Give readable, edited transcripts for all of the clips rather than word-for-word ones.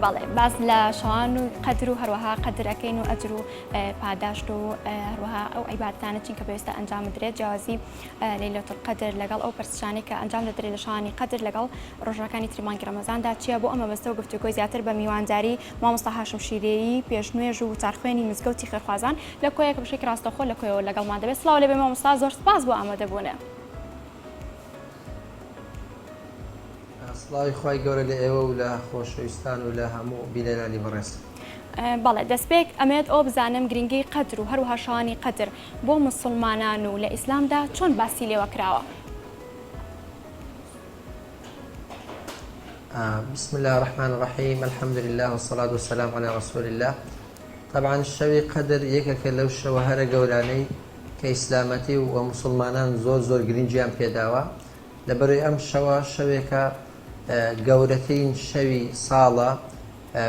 بەڵێ باز لە شەوان و قەدر و هەروەها قەدرەکەین و ئەجر و پاداشت و هەروەها ئەو عیبادەتانە چین کە پێویستە ئەنجام بدرێت جیاوازی لەیلەتول قەدر لەگەڵ ئەو پرسشانەی کە ئەنجام دەدرێت لە شەوانی قەدر لەگەڵ ڕۆژەکانی تری مانگی ڕەمەزاندا چییە بۆ ئەمە بەستە و گفتوگۆی زیاتر بە میوانداری مامۆستا هاشم شیرێیی پێشنوێژ و چارخوێنی مزگەوتی خێرخوازان لە کۆیەک بەشێکی ڕاستەخۆ لە کۆیەوە لەگەڵمان دەبێت. سڵاو لەبێ مامۆستا، زۆر سپاس بۆ ئامادەبوونە. سڵاوی خوای گەورە لە ئێوە و لە خۆشەویستان و لە هەموو بیلەرانی بەڕێز. بەڵێ دەستپێک ئەمێت ئەو بزانم گرنگی قەدر و هەروەها شەوانی قەدر بۆ موسڵمانان و لە ئیسلامدا چۆن باسی لێوە کراوە؟ بسم الله الرحمن الرحيم الحمد لله والصلاة والسلام على رسول الله. طبعا شەوی قەدر یەکێکە لەو شەوە هەرە گەورانەی کە ئیسلامەتی و مسلمانان زۆر گرنگیان پێداوە. لەبەرەوەی ئەم شەوە شەوێکە گەورەترین شەوی ساڵە،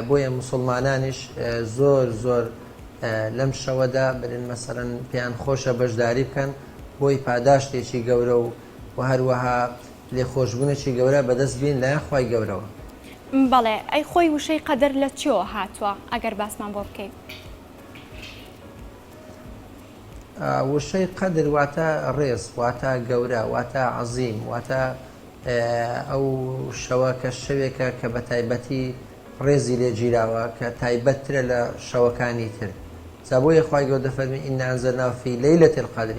بۆیە مسلمانانیش زۆر لەم شەوەدا برن مەسەرەن پێیان خۆشە بەشداری بکەن بۆی پاداشتێکی گەورە و هەروەها لێخۆشبوونێکی گەورە بەدەست بین لە خوای گەورەوە. بەڵێ ئەی خۆی وشەی قەدر لە چیەوە هاتووە ئەگەر باسمان بۆ بکەیت؟ وشەی قەدر واتە ڕێز، واتە گەورە، واتە عەزیم، واتە ئەو شەوە کە شەوێکە کە بە تایبەتی ڕێزی لێگیراوە کە تایبەتترە لە شەوەکانی تر. جا بۆیە خوای گەورە دەفەرمێ ئینا ئەنزەلناهو فی لەیلەتی القەدر،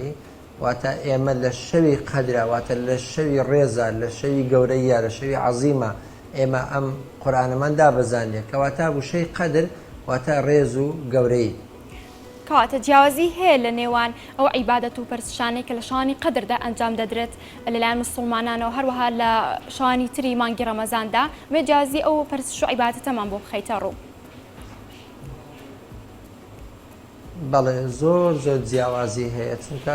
واتە ئێمە لە شەوی قەدرە، واتە لە شەوی ڕێزە، لە شەوی گەورەیە، لە شەوی عەزیمە ئێمە ئەم قورئانەمان دابەزاندێ کەواتە وشەی قەدر واتە ڕێز و گەورەی. کەواتە جیاوازی هەیە لە نێوان ئەو عیبادەت و پەرستشانەی کە لە شەوانی قەدردا ئەنجام دەدرێت لەلایەن موسڵمانانەوە هەروەها لە شەوانی تری مانگی ڕەمەزاندا بێ جیاوازی ئەو پەرستش و عیبادەتەمان بۆ بخەیتە ڕوو. بەڵێ زۆر جیاوازی هەیە، چونکە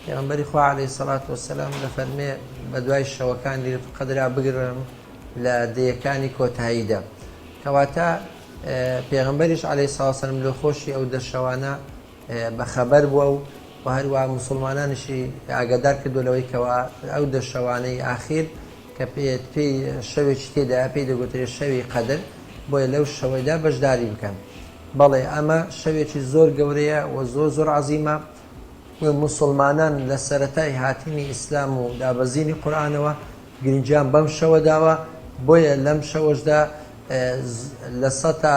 پێغەمبەری خوا عەلەیهی سەڵات وەسەلام دەفەرمێ بە دوای شەوەکان لەیلەتول قەدرا بگرن لە دەیەکانی کۆتاییدا. کەواتە پێغەمبەریش عەلەیهی سەڵات وەسەلام لە خۆشی ئەو دەشەوانە بەخەبەر بووە و هەروەها موسڵمانانیشی ئاگادار کردووە لەوەی کەوا ئەو دەشەوانەی ئاخیر کە پێی شەوێکی تێدایە پێی دەگوترێت شەوی قەدر، بۆیە لەو شەوەیدا بەشداری بکەن. بەڵێ ئەمە شەوێکی زۆر گەورەیە و زۆر عەزیمە و موسڵمانان لە سەرەتای هاتنی ئیسلام و دابەزینی قورئانەوە گرنگیان بەم شەوە داوە، بۆیە لەم شەوەشدا لە سەتا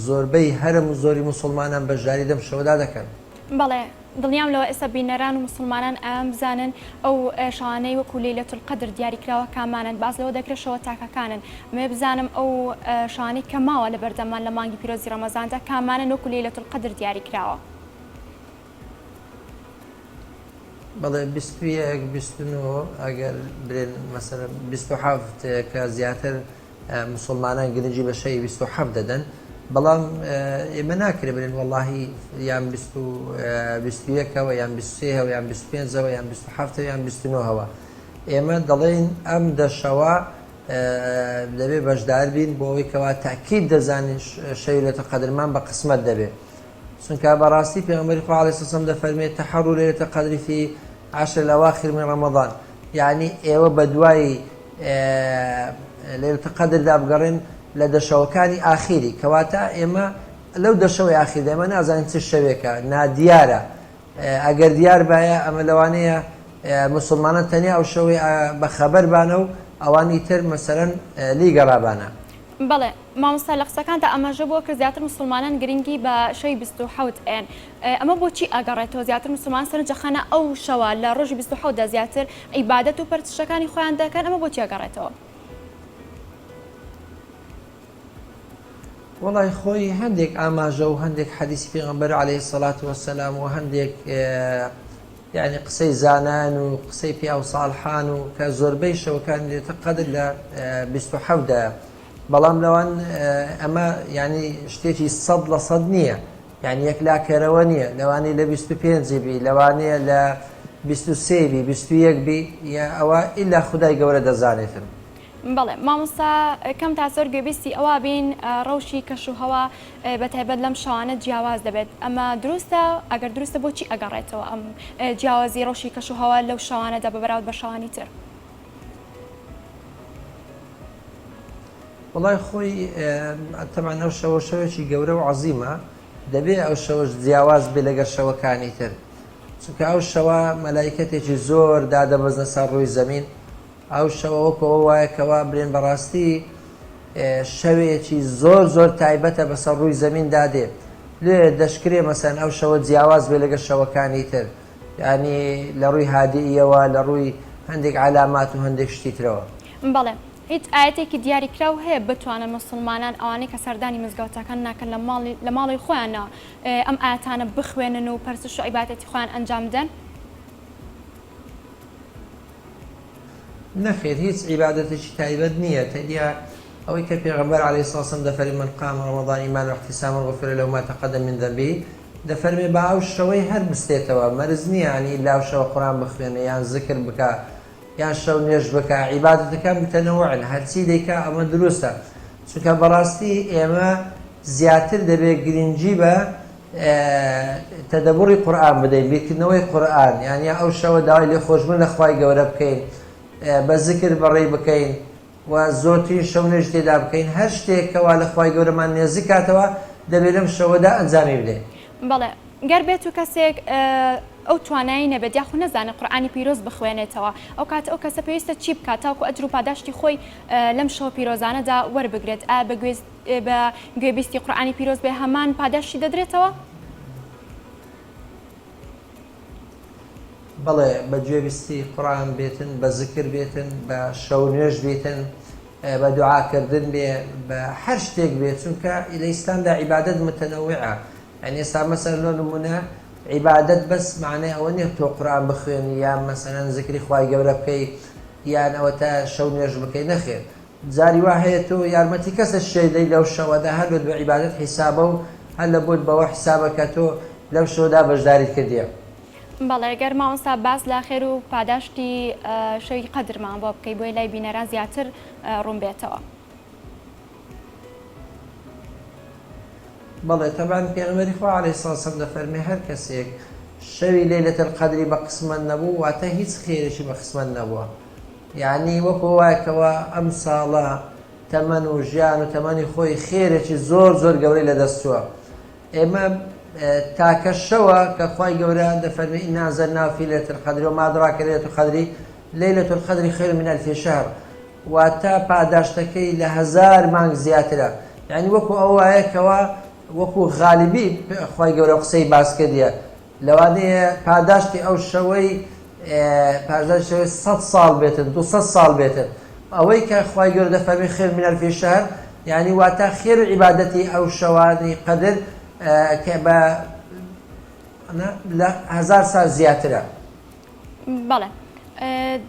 زۆربەی هەرم و زۆری موسڵمانان بەشداری دەم شەوەدا دەکەن. بەڵێ دڵنیام لەوە ئێستا بینەران و مسلمانان ئەم بزانن ئەو شەوانەی وەکو لەیلەتول قەدر دیاریکراوە کامانن، باز لەوە دەکرێت شەوە تاکەکانن. ئەمێ بزانم ئەو شەوانەی کە ماوە لە بەردەمان لە مانگی پیرۆزی ڕەمەزاندا کامانن وەکو لەیلەتول قەدر دیاریکراوە. بەڵێ 21 29 ئەگەر برێن مەسەلەن 27 کە زیاتر مسلمانان گرنگی بە شەوی 27 دەدەن، بەڵام ئێمە ناکرێ برێن وەڵاهی یان 21ەوە یان 23ەوە یان 25ەوە یان 27ەوە یان 29ەوە. ئێمە دەڵێن ئەم دەشەوە دەبێ بەشدار بین بۆ ئەوەی کەوا تاکید دەزانین شەوی لەیلەتول قەدرمان بە قسمەت دەبێت. چونکە بەڕاستی پێغەمبەری خوا عەلەیهی سەلام دەفەرمێت تەحەڕوا لەیلەتەل قەدر فی 10 الأواخر من رمضان، یعنی ئێوە بە دوای لەیلەتول قەدردا بگەڕێن لە دەشەوەکانی ئاخیری، کەواتە ئێمە لەو دەشەوەی ئاخیردا ئێمە نازانین چ شەوێکە، نادیارە. ئەگەر دیار بایە ئەمە لەوانەیە مسلمانان تەنیا ئەو شەوەی بەخەبەر بانە و ئەوانی تر مەسەلەن لیگەڕابانە. بەڵێ مامۆستا لە قسەکاندا ئەمەژە بۆ کە زیاتر مسلمانان گرنگی بە شەوی 27 ئێن. ئەمە بۆچی ئەگەڕێتەوە زیاتر مسلمان سەرنجەخانە ئەو شەوە لە ڕۆژی 27دا زیاتر عیبادەت و پەرستشەکانی خۆیان دەکەن؟ ئەمە بۆچی ئەگەڕێتەوە؟ وڵای خۆی هەندێک ئاماژە و هەندێک حەدیسی پێغەمبەر عەلەیهی سەڵات وەسەلام و هەندێک یعنی قسەی زانان و قسەی پیا و ساڵحان و کە زۆربەی شەوەکان لەیلەتول قەدر لە 27دایە، بەڵام لەوان ئەمە یعنی شتێکی 100% نییە، یعنی یەک لاکەرەوە نییە، لەوانەیە لە 25 بی، لەوانەیە لە 23 بی، 21 بی، ئەوە ئیلا خودای گەورە دەزانێتن. بەڵێ مامۆستا کەم تا زۆر گوێبیستی ئەوە بین ڕەوشی کەشوهەوا بەتایبەت لەم شەوانە جیاواز دەبێت. ئەمە دروستە؟ ئەگەر دروستە بۆچی ئەگەڕێتەوە ئەم جیاوازی ڕەوشی کەشوهەوا لەو شەوانەدا بەراورد بە شەوانی تر؟ وڵای خۆی تەمان ئەو شەوەشەوەی گەورە و عەزیمە دەبێت ئەو شەوەش جیاواز بێ لەگەر شەوەکانی تر چونکە ئەو شەوە مەلایکەتێکی زۆر دادەبەزنە سەر ڕووی زەمین ئەو شەوە وەکەوە وایەکەوە برێن بەڕاستی شەوێکی زۆر زۆر تایبەتە بەسەر ڕووی زەمین دادێ لێ دەشکرێ مەسەن ئەو شەوە جیاواز بێ لەگەر شەوەکانی تر یعنی لە ڕووی هادیەوە لە ڕووی هەندێک علامات و هەندێک شتی ترەوە. بەڵێ هیچ ئاەتێکی دیاریکراو هەیە بتوانن مسلمانان ئەوانەی کە سەردانی مزگەوتەکان ناکەن لە ماڵی خۆیانە ئەم ئاەتانە بخوێنن و پەرسش و عیبادەتی خۆیان ئەنجام بدەن؟ نەخێر هیچ عیبادەتێکی تایبەت نییە تەنیا ئەوەی کە پێغەمبەر عەلەیهی السەلام وەسەلام دەفەرمێ من قام رەمەضان ئیمانا واحتسابا غفر له ما تقدم من ذنبه دەفەرمێ بە ئەو شەوەی هەر بستێتەوە مەرج نییە ینی لاو شەوە قورئان بخوێنێ یان ذکر بکە یان شەو نوێژ بکە عیبادەتەکان متەنەوعن هەرچی دەیکا ئەمە دروستە چونکە بەڕاستی ئێمە زیاتر دەبێت گرنگی بە تەدەبوری قورئان بدەین بیرکردنەوەی قورئان یعنی ئەو شەوە داوای لێخۆشبوون لە خوای گەورە بکەین بە ذکر بەڕێ بکەین و زۆرترین شەو نوێژ تێدا بکەین هەر شتێکەوە لە خوای گەورەمان نێزیک کاتەوە دەبێت لەم شەوەدا ئەنجامی بدەین. بەڵێ گەر بێت و کەسێک ئەو توانایی نەبێت یاخو نەزانێت قورئانی پیرۆز بخوێنێتەوە ئەو کاتە ئەو کەسە پێویستە چی بکات تاوکو ئەجر و پاداشتی خۆی لەم شەو پیرۆزانەدا وەربگرێت بە گوێبیستی قورئانی پیرۆز بێ هەمان پاداشتی دەدرێتەوە؟ بەڵێ بە گوێبیستی قورئان بێتن بە ذکر بێتن بە شەو نوێژ بێتن بە دوعاکردن بێ بە هەر شتێک بێت چونکە لە ئیسلامدا عیبادەت متەنەوعە یعنی ئێستا مەسەلەن لۆ نمونە عیبادەت بەس معنای ئەوە نییە تۆ قورئان بخوێنی یان مەسەلەن ذکری خوای گەورە بکەی یان ئەوە تا شەو نوێژ بکەی نەخێر جاری وا هەیە تۆ یارمەتی کەسە شێدەی لەو شەوەدا هەر بە عیبادەت حیسابە و هەر لە بۆت بەوە حیسابە کە تۆ لەو شەوەدا بەشداری کردیە. بەڵێ گەر مامۆستا باس لە خێر و پاداشتی شەوی قەدرمان بۆ بکەی بۆی لای بینەران زیاتر ڕوون بێتەوە. بەڵێ تەبان پێغەمبەری خوا عەلەیهی السەلام وەسەلام دەفەرمێ هەر کەسێک شەوی لەیلەتەل قەدری بە قسمەت نەبوو واتە هیچ خێرێکی بە قسمەت نەبووە یعنی وەکو وایەکەوە ئەم ساڵە تەمەن و ژیان و تەمەنی خۆی خێرێکی زۆر زۆر گەورەی لەدەستووە ئێمە تاکە شەوە کە خوای گەورە دەفەرمێ ئینا ئەنزەلناه فی لەیلەتل قەدر وما ئەدراکە لەیلەتل قەدری لەیلەتل قەدری خەیر من ئەلفی شەهر واتە پاداشتەکەی لە 1000 مانگ زیاترە یعنی وەکو ئەو وایەکەوە وەکو غالیبی خوای گەورە قسەی باس کردیە لەوانەیە پاداشتی ئەو شەوەی 100 ساڵ بێتن 200 ساڵ بێتن ئەوەی کە خوای گەورە دەفەرمێ خێر من ئەلفی شەهر یعنی واتە خێر و عیبادەتی ئەو شەوانی قەدر کە بە لە 1000 سال زیاترە. بەڵێ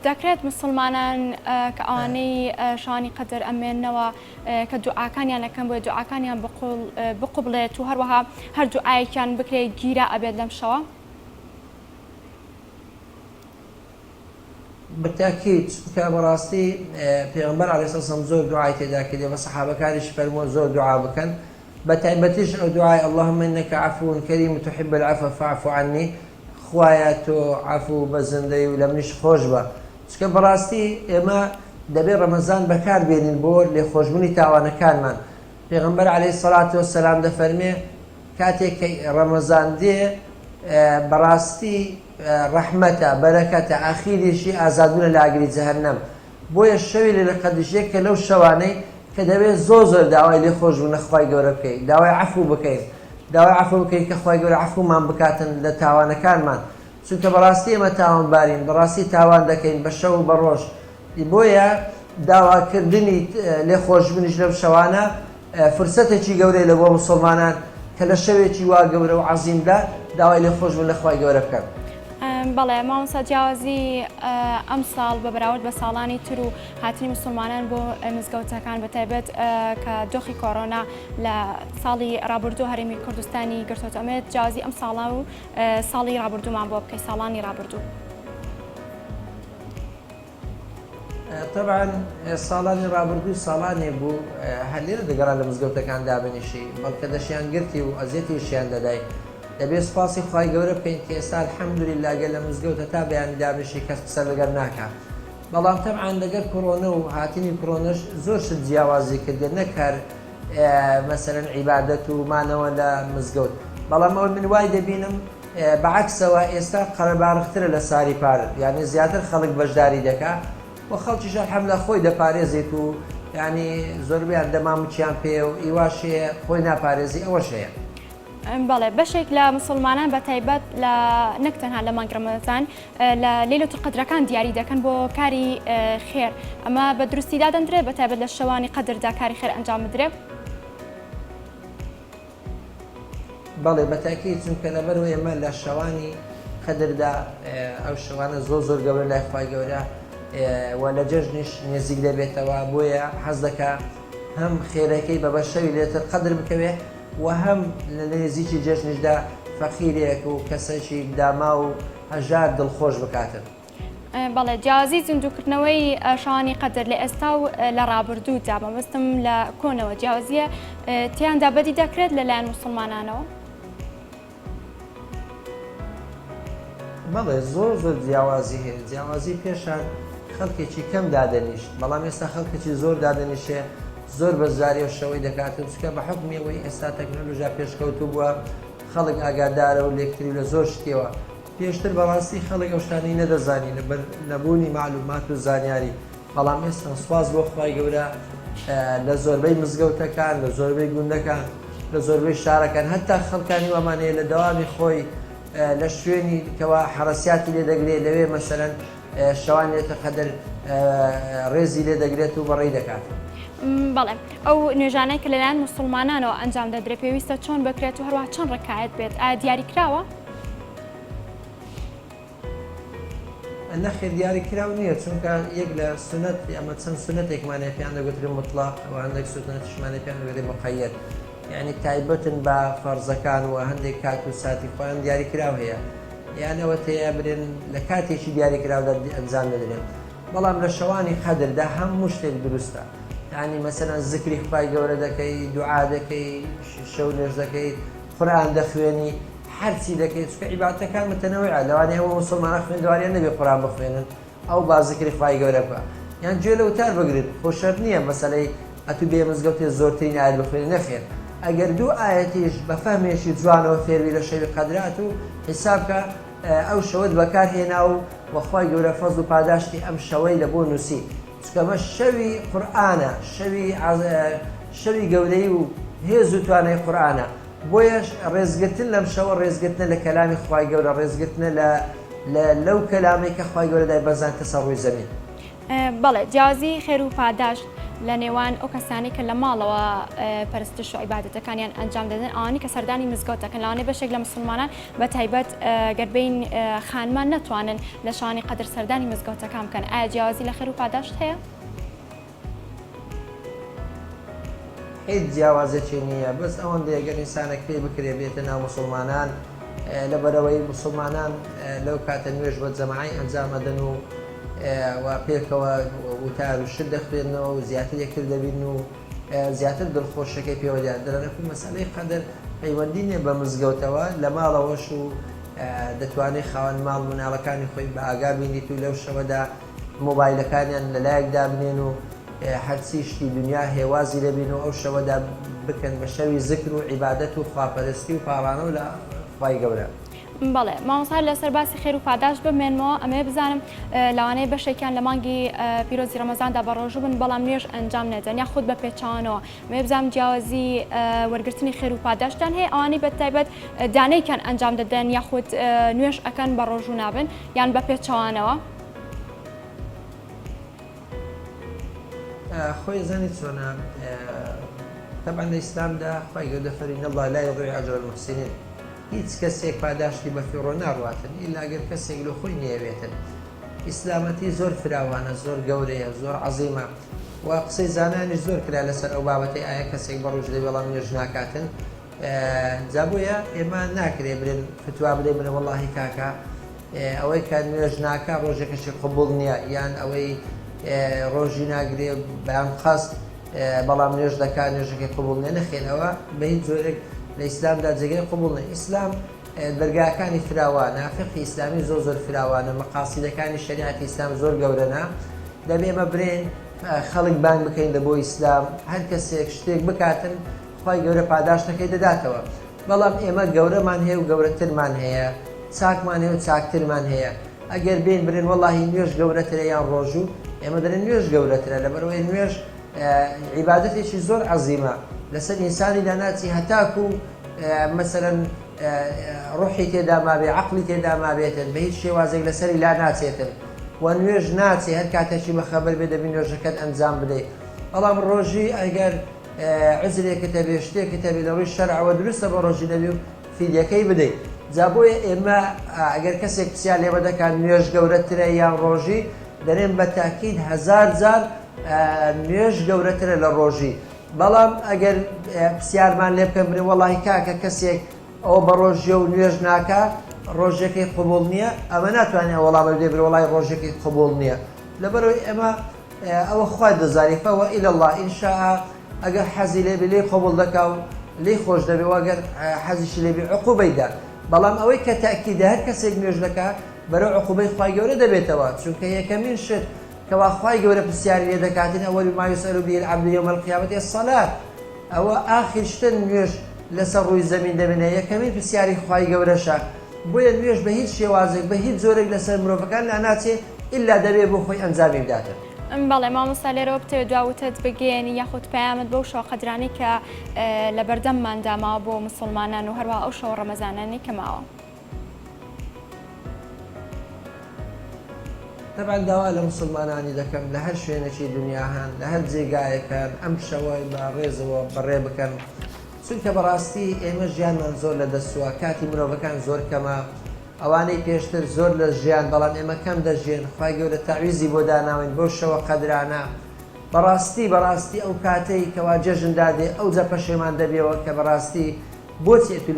دەکرێت مسلمانان کە ئەوانەی شانی قەدر ئەمێننەوە کە دوعاکانیان ئەەکەن بۆ دوعاکانیان بقوبڵێت و هەروەها هەر دوعایەکیان بکرێت گیرە ئەبێت لەم شەوە؟ بتاکید چونکە بەڕاستی پێغەمبەر عەلەیهی السەلام زۆر دوعای تێدا کردێ بە سەحابەکانیشی فەرمووە زۆر دوعا بکەن بەتایبەتیش ئەو دوعای اللهم إنك عفو كريم تحب العفو فاعف عني خوایە تۆ عەفو بە زندەی و لە منیش خۆش بە چونکە بەڕاستی ئێمە دەبێت ڕەمەزان بەکاربێنین بۆ لێخۆشبوونی تاوانەکانمان پێغەمبەر عەلەیهی السەڵاتو وەسەلام دەفەرمێ کاتێک کە ڕەمەزان دێ بەڕاستی ڕەحمەتە بەرەکەتە ئاخیریشی ئازادبوونە لە ئاگری جەهەنەم بۆیە شەوی لەیلە قەدریش کە لەو شەوانەی کە دەبێت زۆر زۆر داوای لێخۆشبوونە خوای گەورە بکەین داوای عەفو بکەین داوای عەفو بکەین کە خوای گەورە عەفومان بکاتن لە تاوانەکانمان چونکە بەڕاستی ئێمە تاوانبارین بەڕاستی تاوان دەکەین بە شەو و بە ڕۆژ بۆیە داواکردنی لێخۆشبوونیش لەم شەوانە فرسەتێکی گەورەی لە بۆ موسڵمانان کە لە شەوێکی وا گەورە و عەزیمدا داوای لێخۆشبوون لە خوای گەورە بکەن. بەڵێ مامۆستا جیاوازی ئەم ساڵ بە بەراورد بە ساڵانی تر و هاتنی مسلمانان بۆ مزگەوتەکان بەتایبەت کە دۆخی کۆڕۆنا لە ساڵی ڕابردوو هەرێمی کوردستانی گرتووەتە ئەمێت جیاوازی ئەم ساڵا و ساڵی ڕابردوومان بۆ بکەی ساڵانی ڕابردوو. طبعا ساڵانی ڕابردوو ساڵانێ بوو هەر لێرە دەگەڕان لە مزگەوتەکان دابنیشی بەڵکە دەشیان گرتی و ئەزیەتیشیان دەدای دەبێت سوپاسی خوای گەورە بکەین کە ئێستا الحەمدولیلا گەل لە مزگەوتە تا بەیانی دابنیشی کەس قسە لەگەر ناکات بەڵام تەبعاان لەگەر کۆرۆنە و هاتنی کۆرۆنەش زۆر شت جیاوازی کردێ نەکار مەسەرەن عیبادەت و مانەوە لە مزگەوت بەڵام ئەوە من وای دەبینم بەعکسەوە ئێستا قەرەبارخترە لە ساری پارە یعنی زیاتر خەڵک بەشداری دەکا و خەڵکیش هەم لە خۆی دەپارێزێت و ینی زۆربیان دەمامچیان پێ و ئیواشەیە خۆی ناپارێزی ئەوەش هەیە. بەڵێ بەشێک لە مسلمانان بە تایبەت لە نەکتەنها لە مانگ ڕەمەزان لە لەیلەتول قەدرەکان دیاری دەکەن بۆ کاری خێر ئەمە بە دروستیدا دەندرێت بە تایبەت لە شەوانی قەدردا کاری خێر ئەنجام بدرێت. بەڵێ بەتاکید چونکە لەبەرەوە ئێمە لە شەوانی قەدردا ئەو شەوانە زۆر گەورە لای خوای گەورە و لە جەژنیش نێزیک دەبێتەوە بۆیە حەز دەکا هەم خێرەکەی بە شەوی لێتر قەدر بکەوێت و هەم لە نێزیکی جەژنیشدا فەقیرێک و کەسێکی داما و هەژار دڵخۆش بکاتن. بەڵێ جیازی زیندووکردنەوەی شەوانی قەدر لە ئێستا و لە ڕابردوودا مەبەستم لە کۆنەوە جیازیە تیاندا بەدی دەکرێت لەلایەن موسڵمانانەوە. بەڵێ زۆر جیاوازی هەیە جیاوازی پێشان خەڵکێکی کەم دادەنیشت بەڵام ئێستا خەڵکێکی زۆر دادەنیشێ زۆر بەزاری و شەوەی دەکاتن چکە بە حکمیەوەی ئێستا تەکنۆلۆژیا پێشکەوتو بووە خەڵک ئاگادارە و لێکتری لە زۆر شتێوە پێشتر بەڕاستی خەڵک ئەو شتانەی نەدەزانی لەبەر نەبوونی معلومات و زانیاری بەڵام ئێستا سواز بۆ خوای گەورە لە زۆربەی مزگەوتەکان لە زۆربەی گوندەکان لە زۆربەی شارەکان هەتا خەڵکانی وەمانەیە لە دەوامی خۆی لە شوێنی کەوا حرەسیاتی لێ دەگرێت لەوێ مەسەرەن شەوان لێتە قەدر ڕێزی لێ دەگرێت و بەڕێی دەکات. بەڵێ ئەو نوێژانەی کە لەلایەن موسڵمانانەوە ئەنجام دەدرێت پێویستە چۆن بکرێت و هەروە چەند ڕکایەت بێت ئایا دیاری کراوە؟ نەخێر دیاری کراو نییە چونکە یەک لە سنەت ئەمە چەند سنەتێکمانێ پێیان دەگوترێت مطلق و هەندێک سنەتیشمانێ پێیان دەگوترێت مقەیەد یعنی تایبەتن بە فەرزەکان و هەندێک کات و ساتی خۆیان دیاری کراو هەیە یانەوە تەیە برێن لە کاتێکی دیاری کراودا ئەنجام دەدرێن بەڵام لە شەوانی قەدردا هەموو شتێک دروستە یعنی مەسەلەن زیکری خوای گەورە دەکەی دوعا دەکەی شەو نوێژ دەکەی قورئان دەخوێنی هەرچی دەکەیت چکە عیبادەتەکان متەنەوعە لەوانەیە هەموو موسڵمانە خوێندەوەریان نەبێ قورئان بخوێنن ئەو با زیکری خوای گەورە بکە یان گوێ لە وتار بگرێت خۆ شەرت نییە مەسەلەی ئەتوو بێ مزگەوتێ زۆرترین ئاەت بخوێنی نەخێر ئەگەر دوو ئاەتیش بە فەهمێکی جوانەوە فێروی لە شەوی قەدرات و حیسابکە ئەو شەوت بەکارهێنا و وەخوای گەورە فەزڵ و پاداشتی ئەم شەوەی لە بۆ نووسی چکەمە شەوی قورئانە شەوی گەورەی و هێز و توانای قورئانە بۆیەش ڕێزگرتن لەم شەوە ڕێزگرتنە لە کەلامی خوای گەورە ڕێزگرتنە لەو کەلامێک کە خوای گەورە دای بەزان کەسە ڕووی زەمین. بەڵێ جیازی خێر و پاداشت لە نێوان ئەو کەسانی کە لە ماڵەوە پەرستش و عیبادەتەکانیان ئەنجام دەدەن ئەوانی کە سەردانی مزگەوتەکەن لەوانەیە بەشێک لە مسلمانان بە تایبەت گەربەین خانمان نەتوانن لە شانی قەدر سەردانی مزگەوتەکان بکەن ئایا جیازی لە خێر و پاداشت هەیە؟ هیچ جیاوازێکی نییە بەس ئەوەندە ئەگەر ئینسانێک پێی بکرێ بێتە ناو مسلمانان لەبەرەوەی مسلمانان لەو کاتە نوێژ بە جەماعی ئەنجام دەدەن و پێکەوە وتار و شت دەخوێنەوە و زیاتر یەکتر دەبین و زیاتر دڵخۆشەکەی پێوەدیان دەرەنەکو مەسەلەی قەدر پەیوەندی نیە بە مزگەوتەوە لە ماڵەوەش و دەتوانێت خاوەن ماڵ مناڵەکانی خۆی بە ئاگا بینیت و لەو شەوەدا مۆبایلەکانیان لەلایەکدا بنێن و هەرچی شتی دنیا هێوازی دەبین و ئەو شەوەدا بکەن بە شەوی زکر و عیبادەت و خواپەرستی و پاڕانە و لە خوای گەورە. بەڵێ مامۆستا لەسەر باسی خێر و پاداش بمێنمەوە ئەمێ بزانم لەوانەیە بەشێکیان لە مانگی پیرۆزی ڕەمەزاندا بەڕۆژوو بن بەڵام نوێژ ئەنجام نەدەن یا خودت بە پێچەوانەوە ئەمێ بزانم جیاوازی وەرگرتنی خێر و پاداشتان هەیە ئەوانەی بە تایبەت دانەیەکیان ئەنجام دەدەن یا خود نوێژ ئەکەن بە ڕۆژوو نابن یان بە پێچەوانەوە. خۆی زانی چۆنە طبعا لە ئیسلامدا خوای گەورە دەفەرمێ الله لا یضیع ئەجر المحسنین هیچ کەسێک پاداشتی بە فیڕۆ ناڕواتن ئیلا ئەگەر کەسێک لە خۆی نێوێتن. ئیسلامەتی زۆر فراوانە زۆر گەورەیە زۆر عەزیمە و قسەی زانانیش زۆر کرا لەسەر ئەو بابەتەی ئایا کەسێک بە ڕۆژ دەی بەڵام نوێژ ناکاتن جا بۆیە ئێمە ناکرێ برێن فتوا بدەین بڵێ وەڵڵاهی کاکە ئەوەی کە نوێژ ناکا ڕۆژێکەشی قبوڵ نییە یان ئەوەی ڕۆژی ناگرێ بەیان خەست بەڵام نوێژ دەکات نوێژەکەی قبوڵ نیە نەخێنەوە بە هیچ جۆرێک لە ئیسلامدا جێگەی قبوڵ نیە. ئیسلام دەرگاکانی فراوانە فقهی ئیسلامی زۆر فراوانە مەقاصیدەکانی شەریعەتی ئیسلام زۆر گەورەنە دەبێ ئێمە برێن خەڵک بانگ بکەین لە بۆ ئیسلام هەر کەسێک شتێک بکاتن خی گەورە پاداشتەکەی دەداتەوە بەڵام ئێمە گەورەمان هەیە و گەورەترمان هەیە چاکمان هەیە و چاکترمان هەیە ئەگەر بین برێن وەڵاهی نوێژ گەورەترە یان ڕۆژوو ئێمە دەرێن نوێژ گەورەترە لەبەرەوەی نوێژ عیبادەتێکی زۆر عەزیمە لەسەر ئینسانی داناچی هەتاکو مەسەرەن ڕوحی تێدا مابێ عەقلی تێدا مابێتن بە هیچ شێوازێک لەسەری لا ناچێتن و نوێژ ناچێ هەر کاتێکی بەخەبەر بێ دەبی نوێژەکەت ئەنجام بدەیت بەڵام ڕۆژی ئەگەر عزرێکتە بێ شتێکتە بێ لەڕووی شەرعەوە دروستە بە ڕۆژی دەبی و فیدیەکەی بدەیت جا بۆیە ئێمە ئەگەر کەسێک پرسیار لێمە دەکات نوێژ گەورەترە یان ڕۆژی دەرێن بە تاکید هەزار جار نوێژ گەورەترە لە ڕۆژی بەڵام ئەگەر پرسیارمان لێ بکەن برێ وەڵاهی کاکە کەسێک ئەوە بە ڕۆژیە و نوێژ ناکە ڕۆژێکی قبول نییە ئەمە ناتوانێت وەڵامە بدێ برێ وەڵای ڕۆژێکی قبول نییە لەبەرەوەی ئێمە ئەوە خوای دەزانیفەوە ئیلە الله ئینشاء ئەگەر حەزی لێبێ لێی قبول دەکا و لێی خۆش دەبێ وەگەر حەزیشی لێبێ عقوبەیدا بەڵام ئەوەی کە تاکیدە هەر کەسێک نوێژ دەکا بەرەو عقوبەی خوای گەورە دەبێتەوە چونکە یەکەمین شت کەوا خوای گەورە پرسیاری لێ دەکاتن ئەوەل ما یوسەل به العبد یوم القیامەت الصلاة ئەوە ئاخر شتن نوێژ لەسەر ڕووی زەمین دەبێنێ یەکەمین پرسیاری خوای گەورەشە بۆیە نوێژ بە هیچ شێوازێک بە هیچ زۆرێک لەسەر مرۆڤەکان لا ناچێ ئللا دەبێ بۆ خۆی ئەنجامی بداتن بەڵێ مامۆستا لێرەوە بتەوێت دواوتت بگەێنی یاخود پەیامت بەو شەو قەدرانی کە لە بەردەمماندا ماوە بۆ موسڵمانان و هەروە ئەو شەو ڕەمەزانانی کە ماوە طبعا داوا لە مسلمانانی دەکەم لە هەر شوێنێکی دنیا هەن لە هەر جێگایەکان ئەم شەوەی بە ڕێزەوە بەڕێ بکەن چونکە بەڕاستی ئێمە ژیانمان زۆر لە دەستووە کاتی مرۆڤەکان زۆر کەمە ئەوانەی پێشتر زۆر لە ژیان بەڵام ئێمە کەم دەژێن خوای گەورە تاویزی بۆ داناوین بۆ شەوە قەدرانە بەڕاستی ئەو کاتەی کەوا جەژن دادێ ئەو جە پەشێمان دەبێەوە کە بەڕاستی بۆچی تو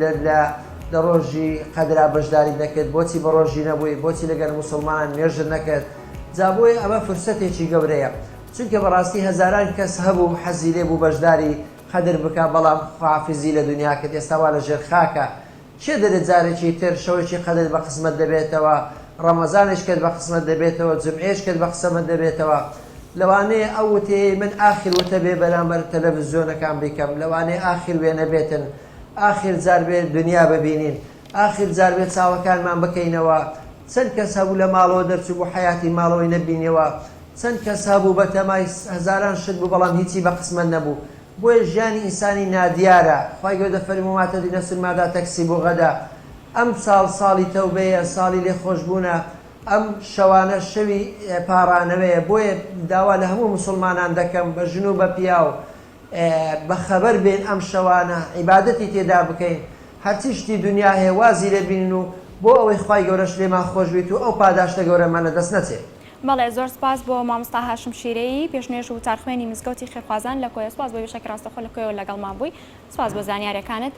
لە ڕۆژی قەدرا بەشداری نەکرد بۆچی بە ڕۆژی نەبووی بۆچی لەگەر موسڵمانان نوێژن نەکرد جا بۆیە ئەمە فرسەتێکی گەورەیە چونکە بەڕاستی هەزاران کەس هەبوو حەزی لێ بوو بەشداری قەدر بکە بەڵام خواحافیزی لە دنیا کرد ئێستا وا لە ژێر خاکە چێ دەرێت جارێکی تر شەوێکی قەدر بە قسمەت دەبێتەوە ڕەمەزانش کرد بە قسمەت دەبێتەوە جمعێش کرد بە قسمەت دەبێتەوە لەوانەیە ئەو وتێ من ئاخر وتە بێ بەرامبەر تەلەڤیزیۆنەکان بیکەم لەوانەیە ئاخر وێنە بێتن ئاخر جار بێت دنیا ببینین ئاخر جار بێت چاوەکانمان بکەینەوە چەند کەس هەبوو لە ماڵەوە دەرچوو بۆ حیاتی ماڵەوەی نەبینیەوە چەند کەس هەبوو بە تەمای هەزاران شت بوو بەڵام هیچی بە قسمەت نەبوو بۆیە ژیانی ئینسانی نادیارە خوای گەورە دەفەرمێ ما تەدری نەفس ماذا تەکسیب غەدا ئەم ساڵی تەوبەیە ساڵی لێخۆشبوونە ئەم شەوانە شەوی پارانەوەیە بۆیە داوا لە هەموو موسڵمانان دەکەم بە ژن و بە پیا و بەخەبەر بێن ئەم شەوانە عیبادەتی تێدا بکەین هەرچی شتی دنیا هەیە وازی لێ بینن و بۆ ئەوەی خوای گەورەش لێمان خۆش بیت و ئەو پاداشتە گەورەمان لەدەست نەچێت بەڵێ زۆر سپاس بۆ مامۆستا هاشم شیرەیی پێشنێژ و تارخوێنی مزگەوتی خێرخوازان لە کۆیە سپاس بۆ وێشەکە ڕاستەخۆ لە کۆیەوە لەگەڵمان بووی سپاس بۆ زانیاریەکانت